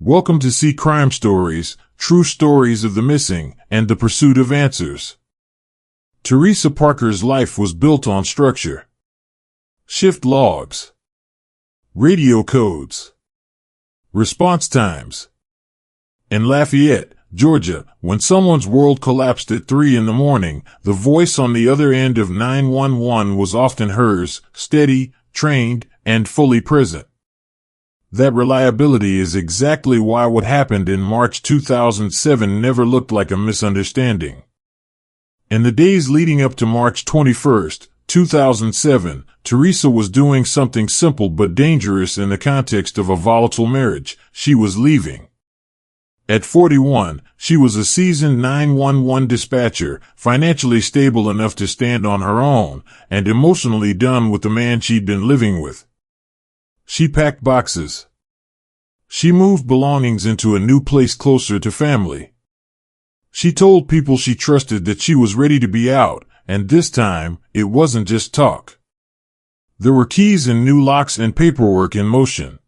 Welcome to See Crime Stories, true stories of the missing and the pursuit of answers. Teresa Parker's life was built on structure. Shift logs. Radio codes. Response times. In Lafayette, Georgia, when someone's world collapsed at 3 a.m, the voice on the other end of 911 was often hers, steady, trained, and fully present. That reliability is exactly why what happened in March 2007 never looked like a misunderstanding. In the days leading up to March 21, 2007, Teresa was doing something simple but dangerous in the context of a volatile marriage. She was leaving. At 41, she was a seasoned 911 dispatcher, financially stable enough to stand on her own, and emotionally done with the man she'd been living with. She packed boxes. She moved belongings into a new place closer to family. She told people she trusted that she was ready to be out, and this time, it wasn't just talk. There were keys and new locks and paperwork in motion.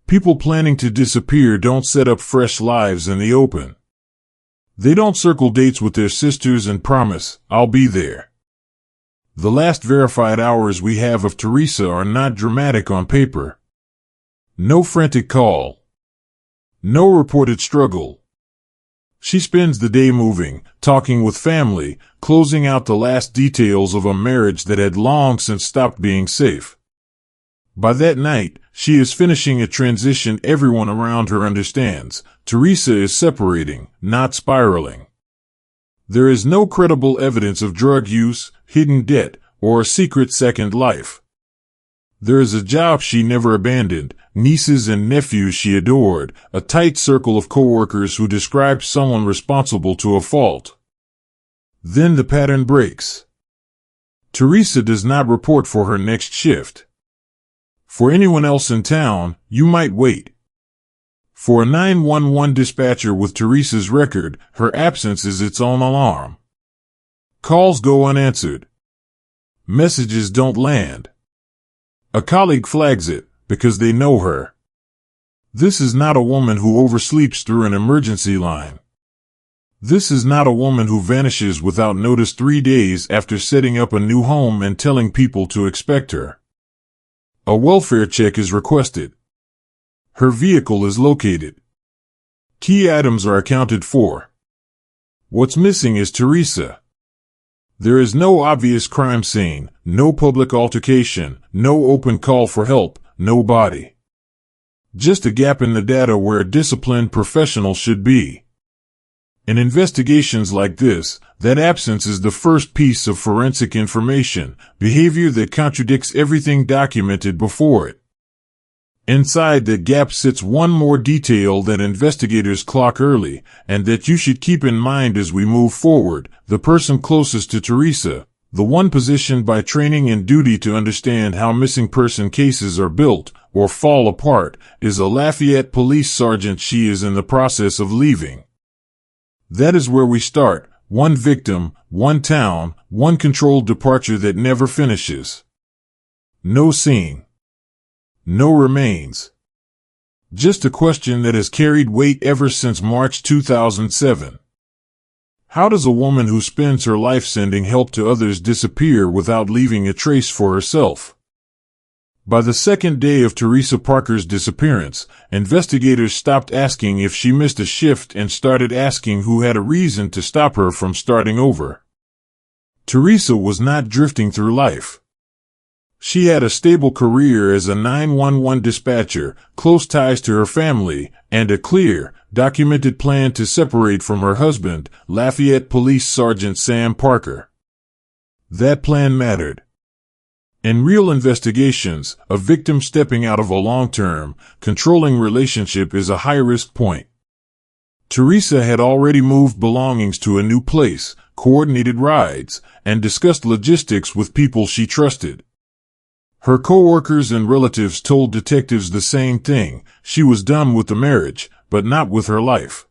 People planning to disappear don't set up fresh lives in the open. They don't circle dates with their sisters and promise, "I'll be there." The last verified hours we have of Teresa are not dramatic on paper. No frantic call. No reported struggle. She spends the day moving, talking with family, closing out the last details of a marriage that had long since stopped being safe. By that night, she is finishing a transition everyone around her understands. Teresa is separating, not spiraling. There is no credible evidence of drug use, hidden debt, or a secret second life. There is a job she never abandoned, nieces and nephews she adored, a tight circle of coworkers who described someone responsible to a fault. Then the pattern breaks. Teresa does not report for her next shift. For anyone else in town, you might wait. For a 911 dispatcher with Teresa's record, her absence is its own alarm. Calls go unanswered. Messages don't land. A colleague flags it, because they know her. This is not a woman who oversleeps through an emergency line. This is not a woman who vanishes without notice 3 days after setting up a new home and telling people to expect her. A welfare check is requested. Her vehicle is located. Key items are accounted for. What's missing is Teresa. There is no obvious crime scene, no public altercation, no open call for help, no body. Just a gap in the data where a disciplined professional should be. In investigations like this, that absence is the first piece of forensic information, behavior that contradicts everything documented before it. Inside that gap sits one more detail that investigators clock early, and that you should keep in mind as we move forward. The person closest to Teresa, the one positioned by training and duty to understand how missing person cases are built, or fall apart, is a Lafayette police sergeant she is in the process of leaving. That is where we start. One victim, one town, one controlled departure that never finishes. No scene. No remains. Just a question that has carried weight ever since March 2007. How does a woman who spends her life sending help to others disappear without leaving a trace for herself? By the second day of Teresa Parker's disappearance, investigators stopped asking if she missed a shift and started asking who had a reason to stop her from starting over. Teresa was not drifting through life. She had a stable career as a 911 dispatcher, close ties to her family, and a clear, documented plan to separate from her husband, Lafayette Police Sergeant Sam Parker. That plan mattered. In real investigations, a victim stepping out of a long-term, controlling relationship is a high-risk point. Teresa had already moved belongings to a new place, coordinated rides, and discussed logistics with people she trusted. Her coworkers and relatives told detectives the same thing. She was done with the marriage, but not with her life.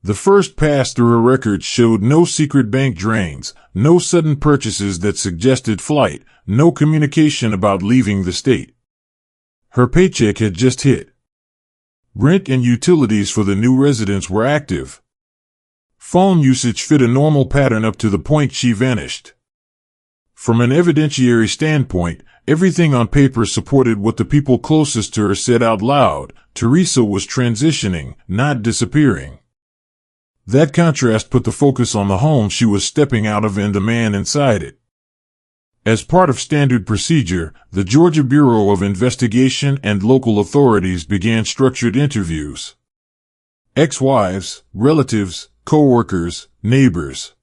The first pass through her records showed no secret bank drains, no sudden purchases that suggested flight, no communication about leaving the state. Her paycheck had just hit. Rent and utilities for the new residents were active. Phone usage fit a normal pattern up to the point she vanished. From an evidentiary standpoint, everything on paper supported what the people closest to her said out loud. Teresa was transitioning, not disappearing. That contrast put the focus on the home she was stepping out of and the man inside it. As part of standard procedure, the Georgia Bureau of Investigation and local authorities began structured interviews. Ex-wives, relatives, co-workers, neighbors.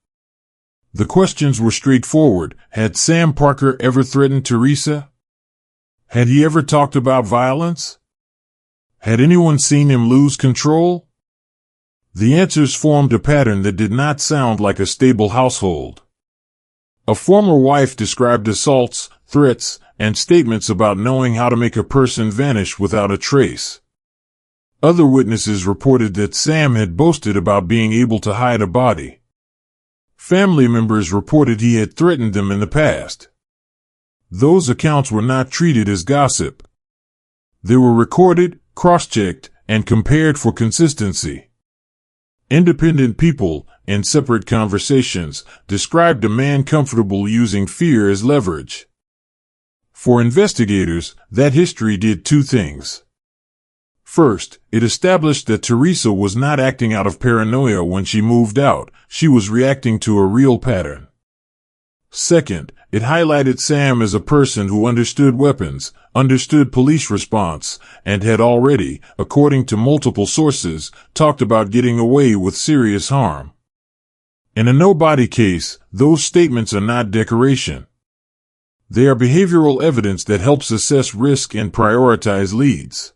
The questions were straightforward. Had Sam Parker ever threatened Teresa? Had he ever talked about violence? Had anyone seen him lose control? The answers formed a pattern that did not sound like a stable household. A former wife described assaults, threats, and statements about knowing how to make a person vanish without a trace. Other witnesses reported that Sam had boasted about being able to hide a body. Family members reported he had threatened them in the past. Those accounts were not treated as gossip. They were recorded, cross-checked, and compared for consistency. Independent people, in separate conversations, described a man comfortable using fear as leverage. For investigators, that history did two things. First, it established that Teresa was not acting out of paranoia when she moved out. She was reacting to a real pattern. Second, it highlighted Sam as a person who understood weapons, understood police response, and had already, according to multiple sources, talked about getting away with serious harm. In a no-body case, those statements are not decoration. They are behavioral evidence that helps assess risk and prioritize leads.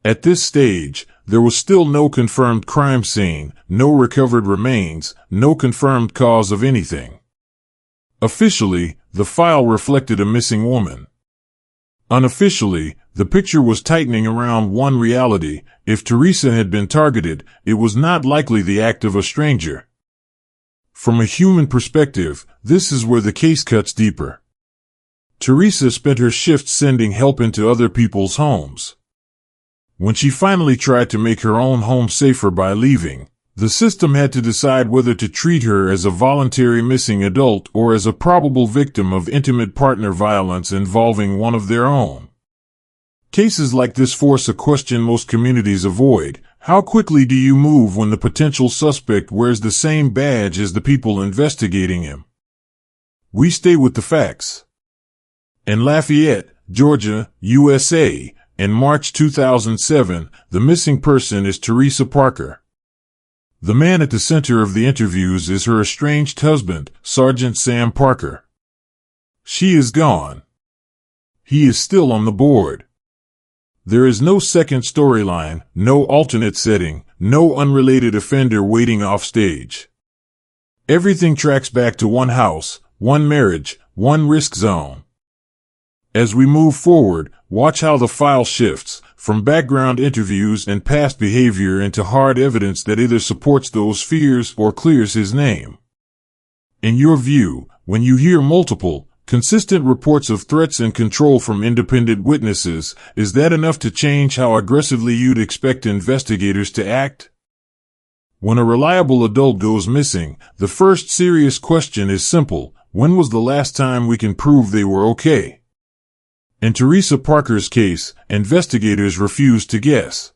At this stage, there was still no confirmed crime scene, no recovered remains, no confirmed cause of anything. Officially, the file reflected a missing woman. Unofficially, the picture was tightening around one reality: if Teresa had been targeted, it was not likely the act of a stranger. From a human perspective, this is where the case cuts deeper. Teresa spent her shifts sending help into other people's homes. When she finally tried to make her own home safer by leaving, the system had to decide whether to treat her as a voluntary missing adult or as a probable victim of intimate partner violence involving one of their own. Cases like this force a question most communities avoid: how quickly do you move when the potential suspect wears the same badge as the people investigating him? We stay with the facts. In Lafayette, Georgia, USA, in March 2007, the missing person is Teresa Parker. The man at the center of the interviews is her estranged husband, Sergeant Sam Parker. She is gone. He is still on the board. There is no second storyline, no alternate setting, no unrelated offender waiting off stage. Everything tracks back to one house, one marriage, one risk zone. As we move forward, watch how the file shifts from background interviews and past behavior into hard evidence that either supports those fears or clears his name. In your view, when you hear multiple, consistent reports of threats and control from independent witnesses, is that enough to change how aggressively you'd expect investigators to act? When a reliable adult goes missing, the first serious question is simple: when was the last time we can prove they were okay? In Teresa Parker's case, investigators refused to guess.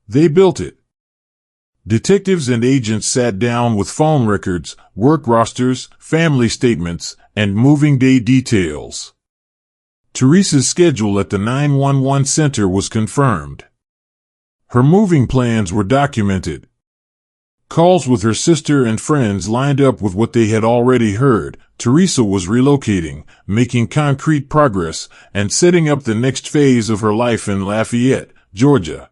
They built it. Detectives and agents sat down with phone records, work rosters, family statements, and moving day details. Teresa's schedule at the 911 center was confirmed. Her moving plans were documented. Calls with her sister and friends lined up with what they had already heard. Teresa was relocating, making concrete progress, and setting up the next phase of her life in Lafayette, Georgia.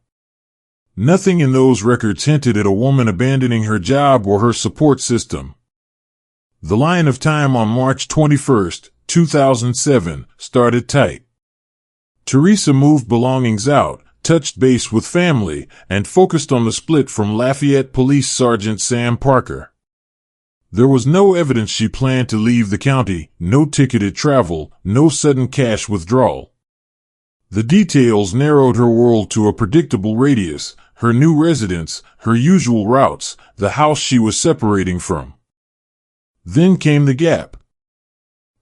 Nothing in those records hinted at a woman abandoning her job or her support system. The line of time on March 21, 2007, started tight. Teresa moved belongings out, touched base with family, and focused on the split from Lafayette Police Sergeant Sam Parker. There was no evidence she planned to leave the county, no ticketed travel, no sudden cash withdrawal. The details narrowed her world to a predictable radius, her new residence, her usual routes, the house she was separating from. Then came the gap.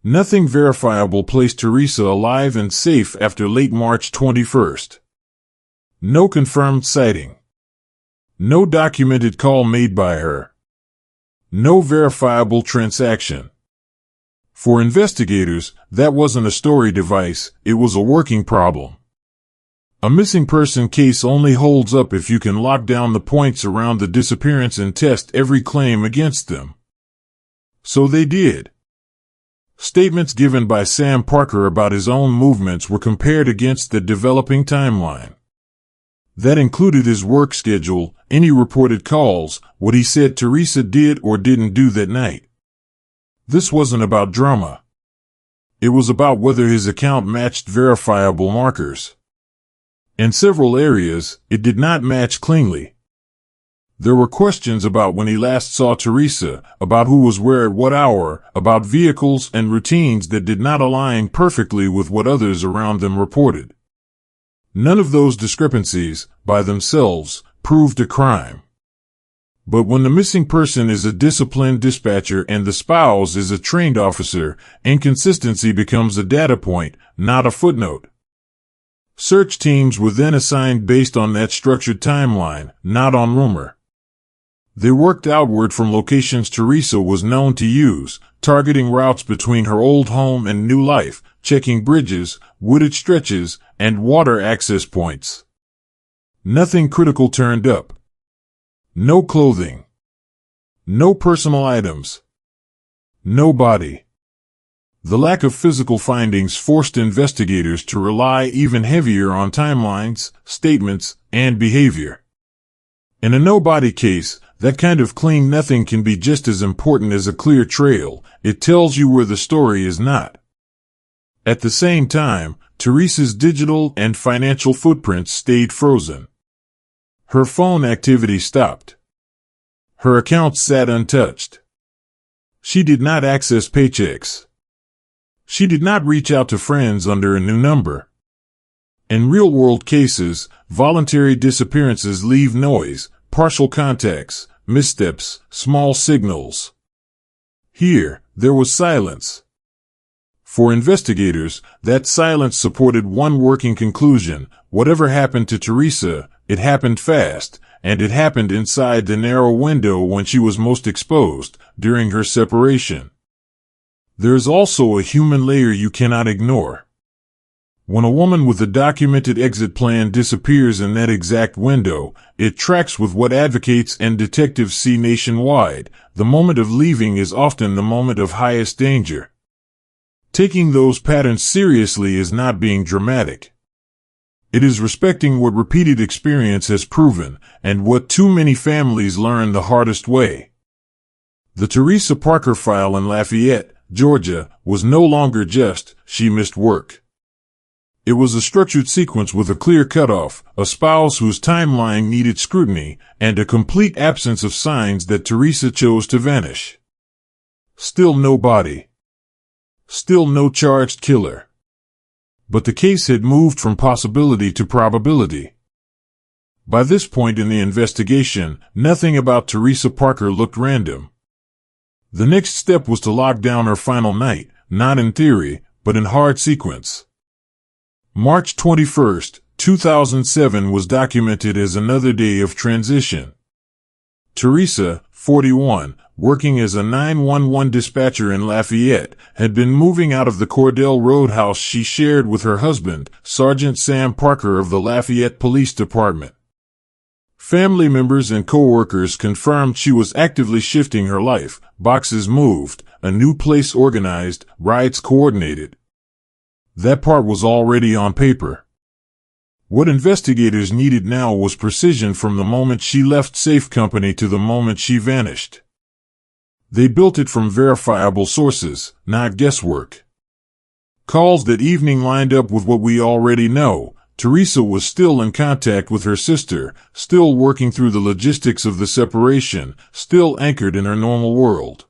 Nothing verifiable placed Teresa alive and safe after late March 21st. No confirmed sighting. No documented call made by her. No verifiable transaction. For investigators, that wasn't a story device, it was a working problem. A missing person case only holds up if you can lock down the points around the disappearance and test every claim against them. So they did. Statements given by Sam Parker about his own movements were compared against the developing timeline. That included his work schedule, any reported calls, what he said Teresa did or didn't do that night. This wasn't about drama. It was about whether his account matched verifiable markers. In several areas, it did not match cleanly. There were questions about when he last saw Teresa, about who was where at what hour, about vehicles and routines that did not align perfectly with what others around them reported. None of those discrepancies, by themselves, proved a crime. But when the missing person is a disciplined dispatcher and the spouse is a trained officer, inconsistency becomes a data point, not a footnote. Search teams were then assigned based on that structured timeline, not on rumor. They worked outward from locations Teresa was known to use, targeting routes between her old home and new life, checking bridges, wooded stretches, and water access points. Nothing critical turned up. No clothing. No personal items. No body. The lack of physical findings forced investigators to rely even heavier on timelines, statements, and behavior. In a no-body case, that kind of clean nothing can be just as important as a clear trail. It tells you where the story is not. At the same time, Teresa's digital and financial footprints stayed frozen. Her phone activity stopped. Her accounts sat untouched. She did not access paychecks. She did not reach out to friends under a new number. In real-world cases, voluntary disappearances leave noise, partial contacts, missteps, small signals. Here, there was silence. For investigators, that silence supported one working conclusion: whatever happened to Teresa, it happened fast, and it happened inside the narrow window when she was most exposed, during her separation. There is also a human layer you cannot ignore. When a woman with a documented exit plan disappears in that exact window, it tracks with what advocates and detectives see nationwide. The moment of leaving is often the moment of highest danger. Taking those patterns seriously is not being dramatic. It is respecting what repeated experience has proven, and what too many families learn the hardest way. The Teresa Parker file in Lafayette, Georgia, was no longer just, she missed work. It was a structured sequence with a clear cutoff, a spouse whose timeline needed scrutiny, and a complete absence of signs that Teresa chose to vanish. Still no body. Still no charged killer. But the case had moved from possibility to probability. By this point in the investigation, nothing about Teresa Parker looked random. The next step was to lock down her final night, not in theory, but in hard sequence. March 21, 2007 was documented as another day of transition. Teresa, 41, working as a 911 dispatcher in Lafayette, had been moving out of the Cordell Road house she shared with her husband, Sergeant Sam Parker of the Lafayette Police Department. Family members and co-workers confirmed she was actively shifting her life, boxes moved, a new place organized, rides coordinated. That part was already on paper. What investigators needed now was precision from the moment she left Safe Company to the moment she vanished. They built it from verifiable sources, not guesswork. Calls that evening lined up with what we already know. Teresa was still in contact with her sister, still working through the logistics of the separation, still anchored in her normal world.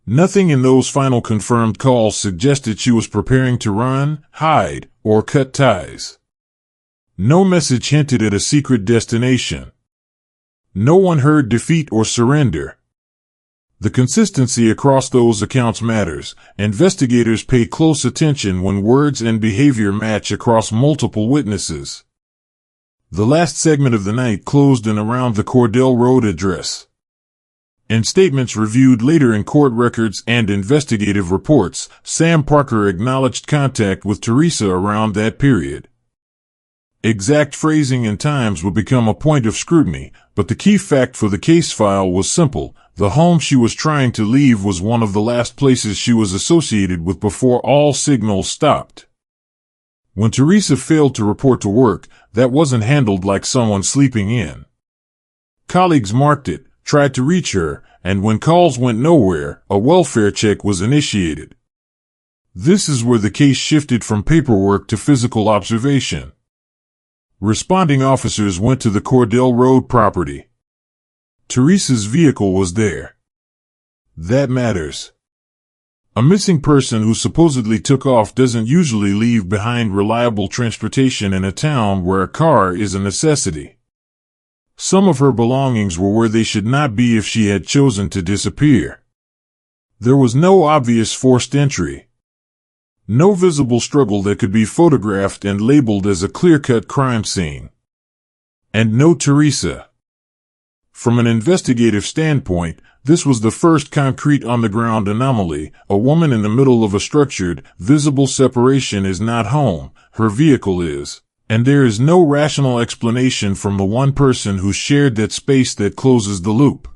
Nothing in those final confirmed calls suggested she was preparing to run, hide, or cut ties. No message hinted at a secret destination. No one heard defeat or surrender. The consistency across those accounts matters. Investigators pay close attention when words and behavior match across multiple witnesses. The last segment of the night closed in around the Cordell Road address. In statements reviewed later in court records and investigative reports, Sam Parker acknowledged contact with Teresa around that period. Exact phrasing and times would become a point of scrutiny, but the key fact for the case file was simple. The home she was trying to leave was one of the last places she was associated with before all signals stopped. When Teresa failed to report to work, that wasn't handled like someone sleeping in. Colleagues marked it, tried to reach her, and when calls went nowhere, a welfare check was initiated. This is where the case shifted from paperwork to physical observation. Responding officers went to the Cordell Road property. Teresa's vehicle was there. That matters. A missing person who supposedly took off doesn't usually leave behind reliable transportation in a town where a car is a necessity. Some of her belongings were where they should not be if she had chosen to disappear. There was no obvious forced entry. No visible struggle that could be photographed and labeled as a clear-cut crime scene. And no Teresa. From an investigative standpoint, this was the first concrete on-the-ground anomaly. A woman in the middle of a structured, visible separation is not home, her vehicle is. And there is no rational explanation from the one person who shared that space that closes the loop.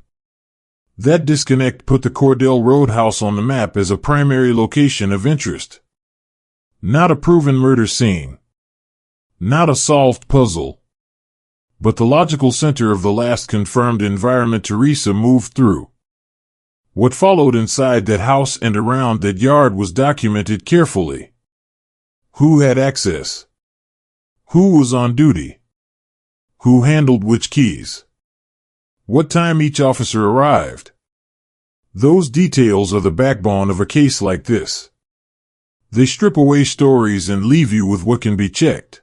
That disconnect put the Cordell Road house on the map as a primary location of interest. Not a proven murder scene. Not a solved puzzle. But the logical center of the last confirmed environment Teresa moved through. What followed inside that house and around that yard was documented carefully. Who had access? Who was on duty? Who handled which keys? What time each officer arrived? Those details are the backbone of a case like this. They strip away stories and leave you with what can be checked.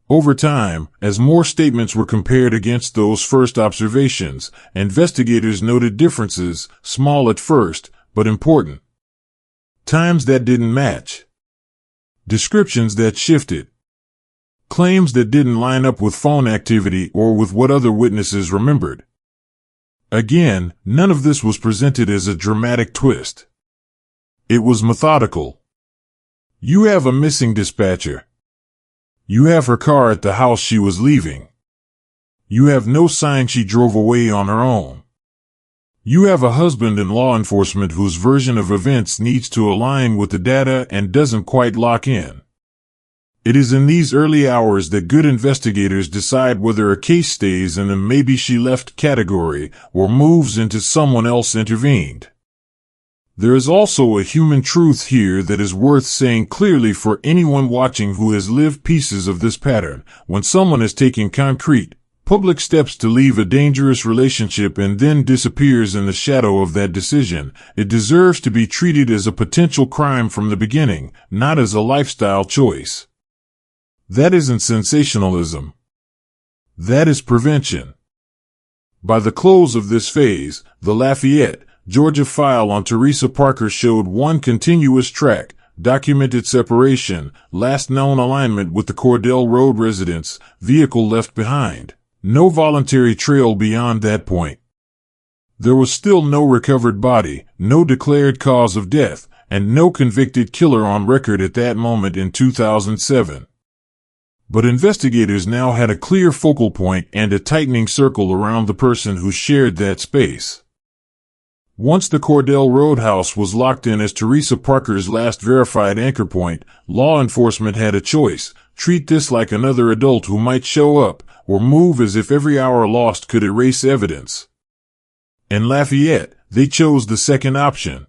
Over time, as more statements were compared against those first observations, investigators noted differences, small at first, but important. Times that didn't match. Descriptions that shifted. Claims that didn't line up with phone activity or with what other witnesses remembered. Again, none of this was presented as a dramatic twist. It was methodical. You have a missing dispatcher. You have her car at the house she was leaving. You have no sign she drove away on her own. You have a husband in law enforcement whose version of events needs to align with the data and doesn't quite lock in. It is in these early hours that good investigators decide whether a case stays in the maybe she left category or moves into someone else intervened. There is also a human truth here that is worth saying clearly for anyone watching who has lived pieces of this pattern. When someone is taking concrete, public steps to leave a dangerous relationship and then disappears in the shadow of that decision, it deserves to be treated as a potential crime from the beginning, not as a lifestyle choice. That isn't sensationalism. That is prevention. By the close of this phase, the LaFayette, Georgia file on Teresa Parker showed one continuous track, documented separation, last known alignment with the Cordell Road residence, vehicle left behind. No voluntary trail beyond that point. There was still no recovered body, no declared cause of death, and no convicted killer on record at that moment in 2007. But investigators now had a clear focal point and a tightening circle around the person who shared that space. Once the Cordell Road house was locked in as Teresa Parker's last verified anchor point, law enforcement had a choice: treat this like another adult who might show up, or move as if every hour lost could erase evidence. In Lafayette, they chose the second option.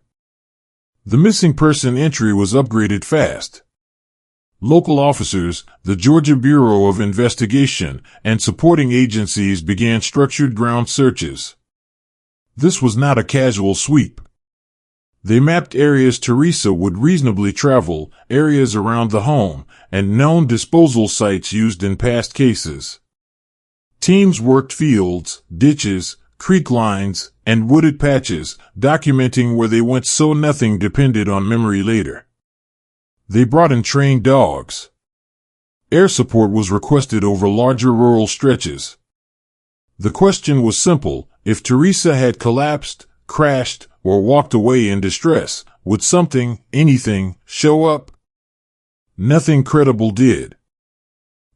The missing person entry was upgraded fast. Local officers, the Georgia Bureau of Investigation, and supporting agencies began structured ground searches. This was not a casual sweep. They mapped areas Teresa would reasonably travel, areas around the home, and known disposal sites used in past cases. Teams worked fields, ditches, creek lines, and wooded patches, documenting where they went so nothing depended on memory later. They brought in trained dogs. Air support was requested over larger rural stretches. The question was simple: if Teresa had collapsed, crashed, or walked away in distress, would something, anything, show up? Nothing credible did.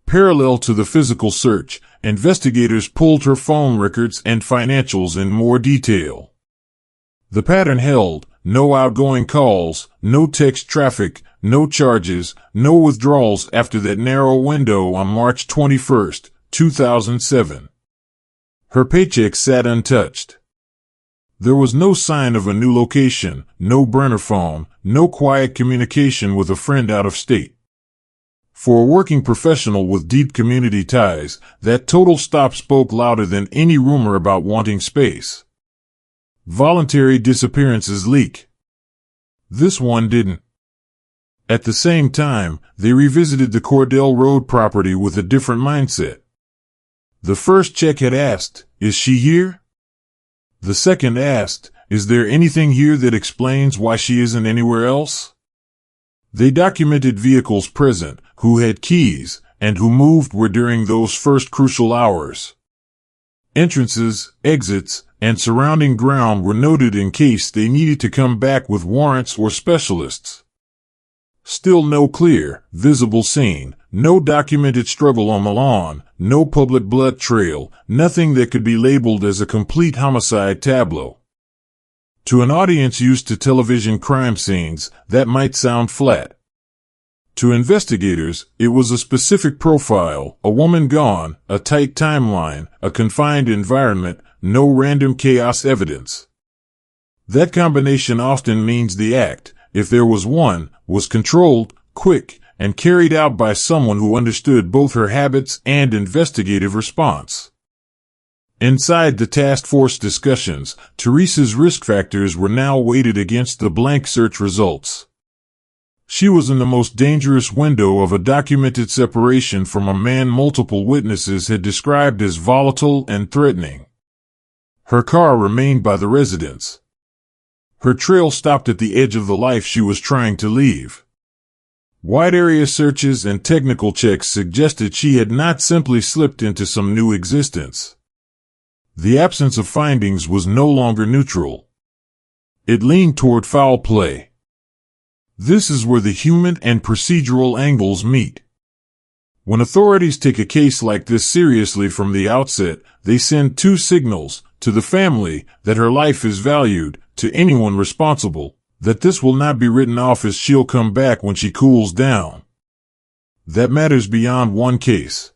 Parallel to the physical search, investigators pulled her phone records and financials in more detail. The pattern held: no outgoing calls, no text traffic, no charges, no withdrawals after that narrow window on March 21, 2007. Her paycheck sat untouched. There was no sign of a new location, no burner phone, no quiet communication with a friend out of state. For a working professional with deep community ties, that total stop spoke louder than any rumor about wanting space. Voluntary disappearances leak. This one didn't. At the same time, they revisited the Cordell Road property with a different mindset. The first check had asked, "Is she here?" The second asked, "Is there anything here that explains why she isn't anywhere else?" They documented vehicles present, who had keys, and who moved where during those first crucial hours. Entrances, exits, and surrounding ground were noted in case they needed to come back with warrants or specialists. Still no clear, visible scene, no documented struggle on the lawn, no public blood trail, nothing that could be labeled as a complete homicide tableau. To an audience used to television crime scenes, that might sound flat. To investigators, it was a specific profile: a woman gone, a tight timeline, a confined environment, no random chaos evidence. That combination often means the act, if there was one, was controlled, quick, and carried out by someone who understood both her habits and investigative response. Inside the task force discussions, Teresa's risk factors were now weighted against the blank search results. She was in the most dangerous window of a documented separation from a man multiple witnesses had described as volatile and threatening. Her car remained by the residence. Her trail stopped at the edge of the life she was trying to leave. Wide area searches and technical checks suggested she had not simply slipped into some new existence. The absence of findings was no longer neutral. It leaned toward foul play. This is where the human and procedural angles meet. When authorities take a case like this seriously from the outset, they send two signals: to the family, that her life is valued; to anyone responsible, that this will not be written off as she'll come back when she cools down. That matters beyond one case.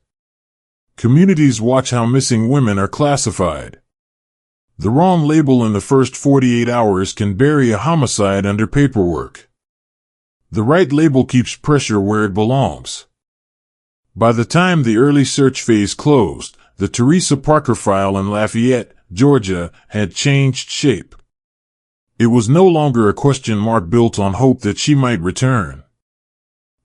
Communities watch how missing women are classified. The wrong label in the first 48 hours can bury a homicide under paperwork. The right label keeps pressure where it belongs. By the time the early search phase closed, the Teresa Parker file in Lafayette, Georgia, had changed shape. It was no longer a question mark built on hope that she might return.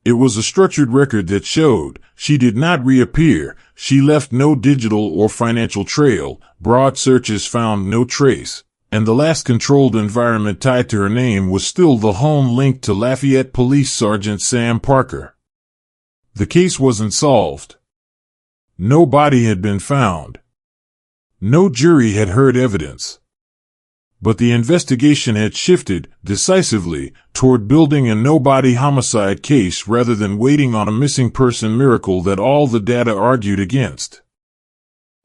It was a structured record that showed she did not reappear. She left no digital or financial trail, broad searches found no trace, and the last controlled environment tied to her name was still the home linked to Lafayette Police Sergeant Sam Parker. The case wasn't solved. No body had been found. No jury had heard evidence. But the investigation had shifted, decisively, toward building a no-body homicide case rather than waiting on a missing person miracle that all the data argued against.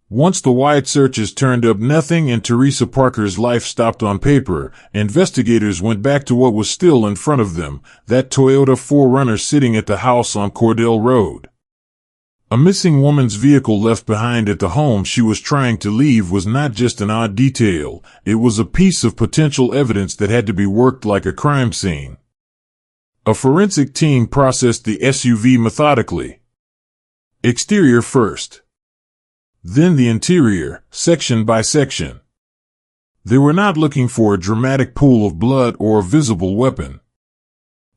Once the wide searches turned up nothing and Teresa Parker's life stopped on paper, investigators went back to what was still in front of them, that Toyota 4Runner sitting at the house on Cordell Road. A missing woman's vehicle left behind at the home she was trying to leave was not just an odd detail, it was a piece of potential evidence that had to be worked like a crime scene. A forensic team processed the SUV methodically. Exterior first. Then the interior, section by section. They were not looking for a dramatic pool of blood or a visible weapon.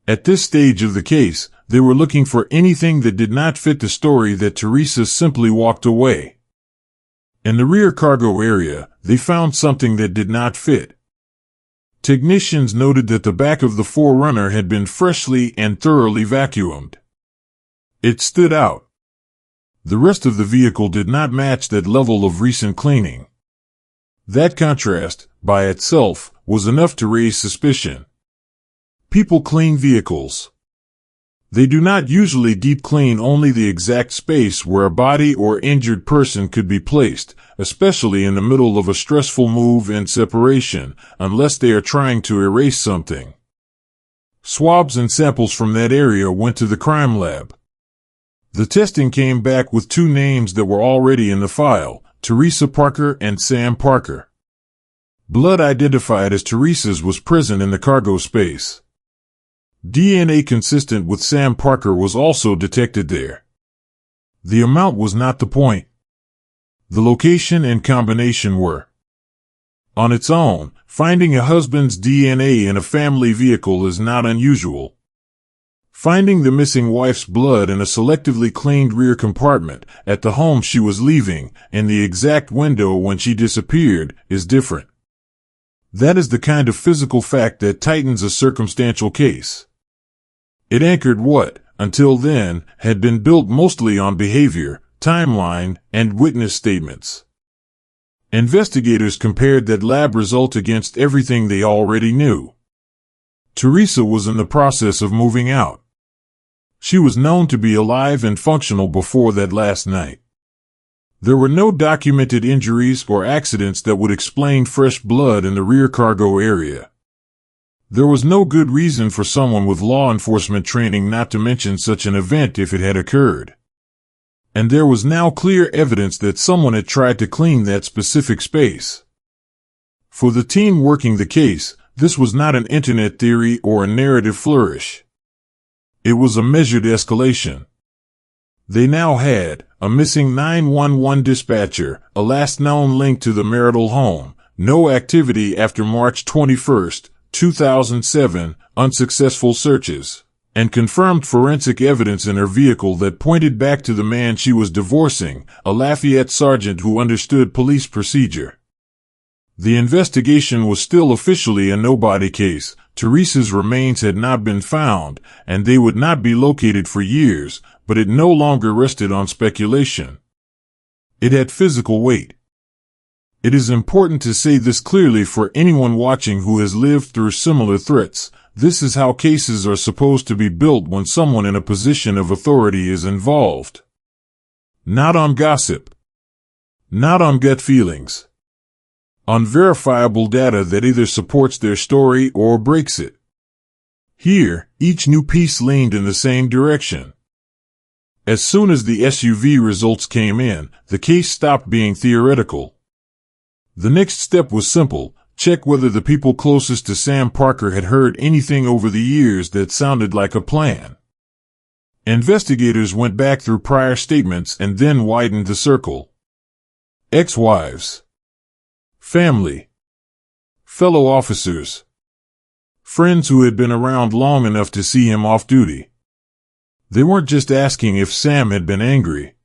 At this stage of the case, they were looking for anything that did not fit the story that Teresa simply walked away. In the rear cargo area, they found something that did not fit. Technicians noted that the back of the 4Runner had been freshly and thoroughly vacuumed. It stood out. The rest of the vehicle did not match that level of recent cleaning. That contrast, by itself, was enough to raise suspicion. People clean vehicles. They do not usually deep clean only the exact space where a body or injured person could be placed, especially in the middle of a stressful move and separation, unless they are trying to erase something. Swabs and samples from that area went to the crime lab. The testing came back with two names that were already in the file, Teresa Parker and Sam Parker. Blood identified as Teresa's was present in the cargo space. DNA consistent with Sam Parker was also detected there. The amount was not the point. The location and combination were. On its own, finding a husband's DNA in a family vehicle is not unusual. Finding the missing wife's blood in a selectively cleaned rear compartment at the home she was leaving in the exact window when she disappeared is different. That is the kind of physical fact that tightens a circumstantial case. It anchored what, until then, had been built mostly on behavior, timeline, and witness statements. Investigators compared that lab result against everything they already knew. Teresa was in the process of moving out. She was known to be alive and functional before that last night. There were no documented injuries or accidents that would explain fresh blood in the rear cargo area. There was no good reason for someone with law enforcement training not to mention such an event if it had occurred. And there was now clear evidence that someone had tried to clean that specific space. For the team working the case, this was not an internet theory or a narrative flourish. It was a measured escalation. They now had a missing 911 dispatcher, a last known link to the marital home, no activity after March 21st, 2007, unsuccessful searches, and confirmed forensic evidence in her vehicle that pointed back to the man she was divorcing, a Lafayette sergeant who understood police procedure. The investigation was still officially a nobody case. Teresa's remains had not been found, and they would not be located for years, but it no longer rested on speculation. It had physical weight. It is important to say this clearly for anyone watching who has lived through similar threats. This is how cases are supposed to be built when someone in a position of authority is involved. Not on gossip. Not on gut feelings. On verifiable data that either supports their story or breaks it. Here, each new piece leaned in the same direction. As soon as the SUV results came in, the case stopped being theoretical. The next step was simple: check whether the people closest to Sam Parker had heard anything over the years that sounded like a plan. Investigators went back through prior statements and then widened the circle. Ex-wives. Family. Fellow officers. Friends who had been around long enough to see him off duty. They weren't just asking if Sam had been angry.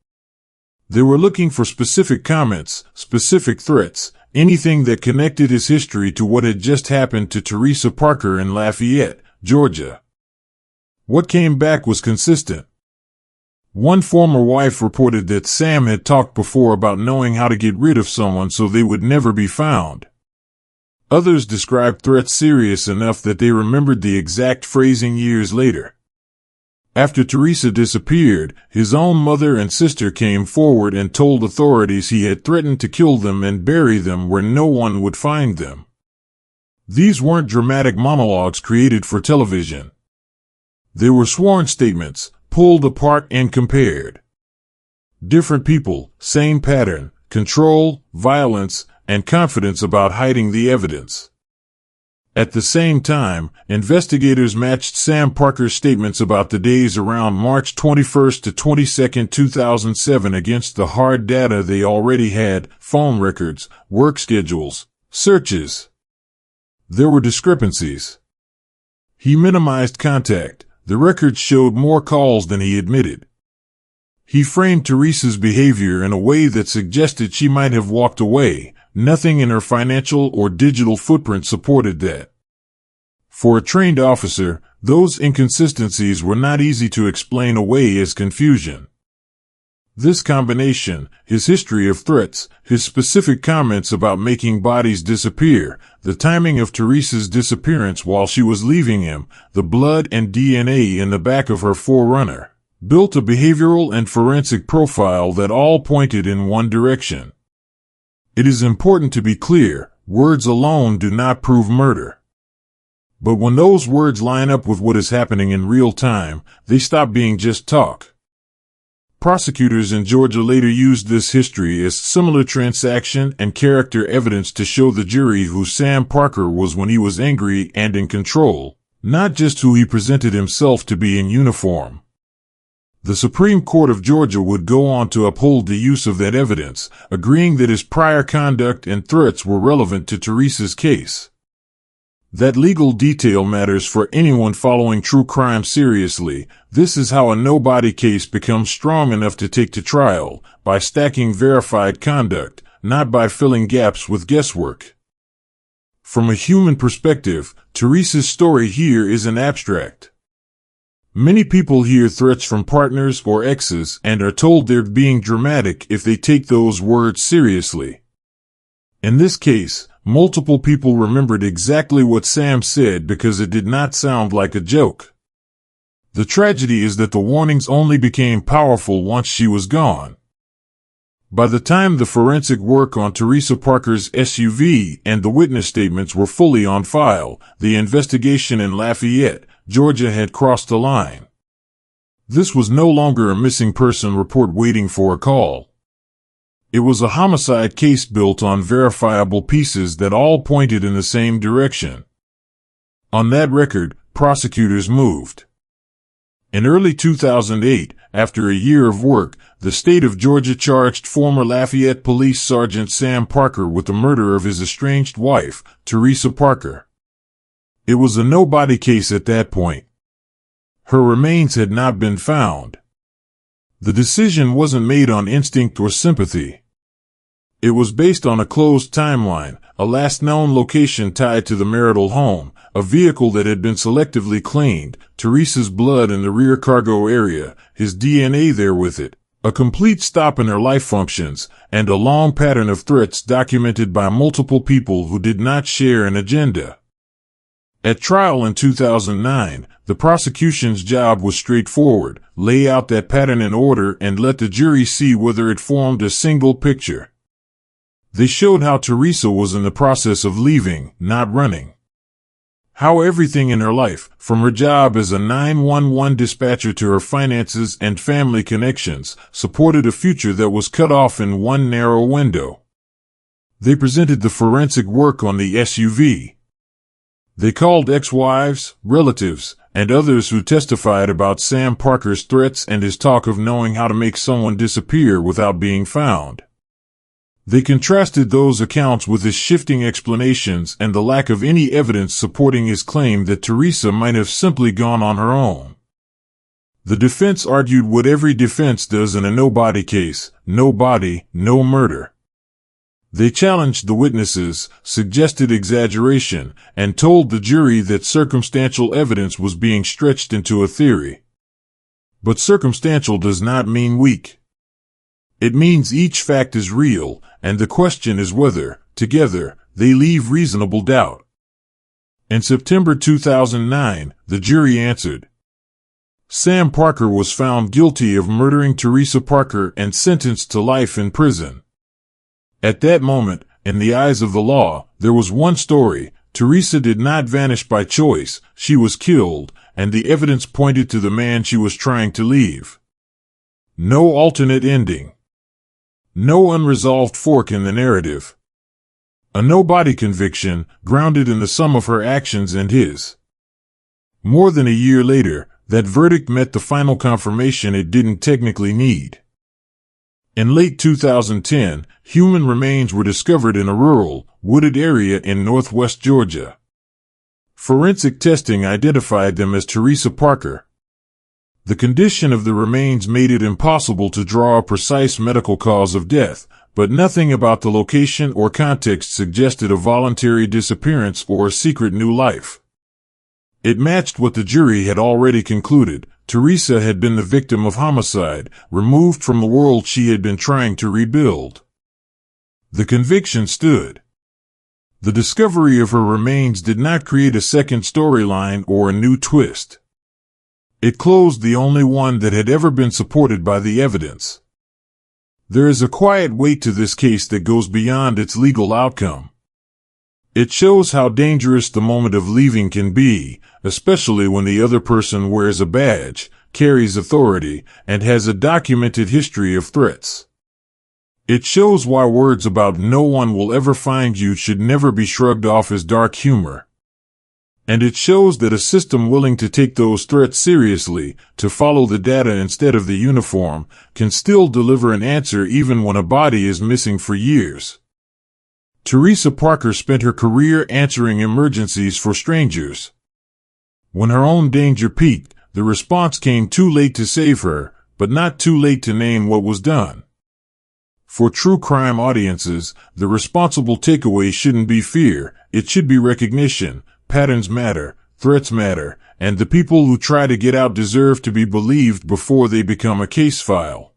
They were looking for specific comments, specific threats, anything that connected his history to what had just happened to Teresa Parker in Lafayette, Georgia. What came back was consistent. One former wife reported that Sam had talked before about knowing how to get rid of someone so they would never be found. Others described threats serious enough that they remembered the exact phrasing years later. After Teresa disappeared, his own mother and sister came forward and told authorities he had threatened to kill them and bury them where no one would find them. These weren't dramatic monologues created for television. They were sworn statements, pulled apart and compared. Different people, same pattern, control, violence, and confidence about hiding the evidence. At the same time, investigators matched Sam Parker's statements about the days around March 21st to 22nd, 2007 against the hard data they already had: phone records, work schedules, Searches. There were discrepancies. He minimized contact. The records showed more calls than he admitted. He framed Teresa's behavior in a way that suggested she might have walked away. Nothing in her financial or digital footprint supported that. For a trained officer, those inconsistencies were not easy to explain away as confusion. This combination, his history of threats, his specific comments about making bodies disappear, the timing of Teresa's disappearance while she was leaving him, the blood and DNA in the back of her 4Runner, built a behavioral and forensic profile that all pointed in one direction. It is important to be clear, words alone do not prove murder. But when those words line up with what is happening in real time, they stop being just talk. Prosecutors in Georgia later used this history as similar transaction and character evidence to show the jury who Sam Parker was when he was angry and in control, not just who he presented himself to be in uniform. The Supreme Court of Georgia would go on to uphold the use of that evidence, agreeing that his prior conduct and threats were relevant to Teresa's case. That legal detail matters for anyone following true crime seriously. This is how a nobody case becomes strong enough to take to trial, by stacking verified conduct, not by filling gaps with guesswork. From a human perspective, Teresa's story here isn't abstract. Many people hear threats from partners or exes and are told they're being dramatic if they take those words seriously. In this case, multiple people remembered exactly what Sam said because it did not sound like a joke. The tragedy is that the warnings only became powerful once she was gone. By the time the forensic work on Teresa Parker's SUV and the witness statements were fully on file, the investigation in LaFayette, Georgia had crossed the line. This was no longer a missing person report waiting for a call. It was a homicide case built on verifiable pieces that all pointed in the same direction. On that record, prosecutors moved. In early 2008, after a year of work, the state of Georgia charged former Lafayette Police Sergeant Sam Parker with the murder of his estranged wife, Teresa Parker. It was a nobody case at that point. Her remains had not been found. The decision wasn't made on instinct or sympathy. It was based on a closed timeline, a last known location tied to the marital home, a vehicle that had been selectively cleaned, Teresa's blood in the rear cargo area, his DNA there with it, a complete stop in her life functions, and a long pattern of threats documented by multiple people who did not share an agenda. At trial in 2009, the prosecution's job was straightforward: lay out that pattern in order and let the jury see whether it formed a single picture. They showed how Teresa was in the process of leaving, not running. How everything in her life, from her job as a 911 dispatcher to her finances and family connections, supported a future that was cut off in one narrow window. They presented the forensic work on the SUV. They called ex-wives, relatives, and others who testified about Sam Parker's threats and his talk of knowing how to make someone disappear without being found. They contrasted those accounts with his shifting explanations and the lack of any evidence supporting his claim that Teresa might have simply gone on her own. The defense argued what every defense does in a nobody case: no body, no murder. They challenged the witnesses, suggested exaggeration, and told the jury that circumstantial evidence was being stretched into a theory. But circumstantial does not mean weak. It means each fact is real, and the question is whether, together, they leave reasonable doubt. In September 2009, the jury answered. Sam Parker was found guilty of murdering Teresa Parker and sentenced to life in prison. At that moment, in the eyes of the law, there was one story: Teresa did not vanish by choice, she was killed, and the evidence pointed to the man she was trying to leave. No alternate ending. No unresolved fork in the narrative. A nobody conviction, grounded in the sum of her actions and his. More than a year later, that verdict met the final confirmation it didn't technically need. In late 2010, human remains were discovered in a rural, wooded area in northwest Georgia. Forensic testing identified them as Teresa Parker. The condition of the remains made it impossible to draw a precise medical cause of death, but nothing about the location or context suggested a voluntary disappearance or a secret new life. It matched what the jury had already concluded. Teresa had been the victim of homicide, removed from the world she had been trying to rebuild. The conviction stood. The discovery of her remains did not create a second storyline or a new twist. It closed the only one that had ever been supported by the evidence. There is a quiet weight to this case that goes beyond its legal outcome. It shows how dangerous the moment of leaving can be, especially when the other person wears a badge, carries authority, and has a documented history of threats. It shows why words about "no one will ever find you" should never be shrugged off as dark humor. And it shows that a system willing to take those threats seriously, to follow the data instead of the uniform, can still deliver an answer even when a body is missing for years. Teresa Parker spent her career answering emergencies for strangers. When her own danger peaked, the response came too late to save her, but not too late to name what was done. For true crime audiences, the responsible takeaway shouldn't be fear, it should be recognition. Patterns matter, threats matter, and the people who try to get out deserve to be believed before they become a case file.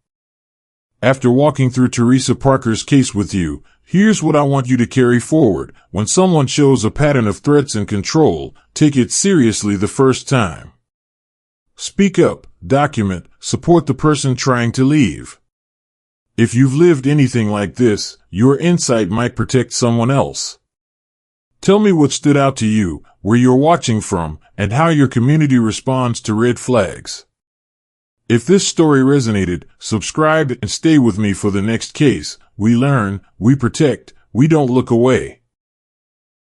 After walking through Teresa Parker's case with you, here's what I want you to carry forward. When someone shows a pattern of threats and control, take it seriously the first time. Speak up, document, support the person trying to leave. If you've lived anything like this, your insight might protect someone else. Tell me what stood out to you, where you're watching from, and how your community responds to red flags. If this story resonated, subscribe and stay with me for the next case. We learn, we protect, we don't look away.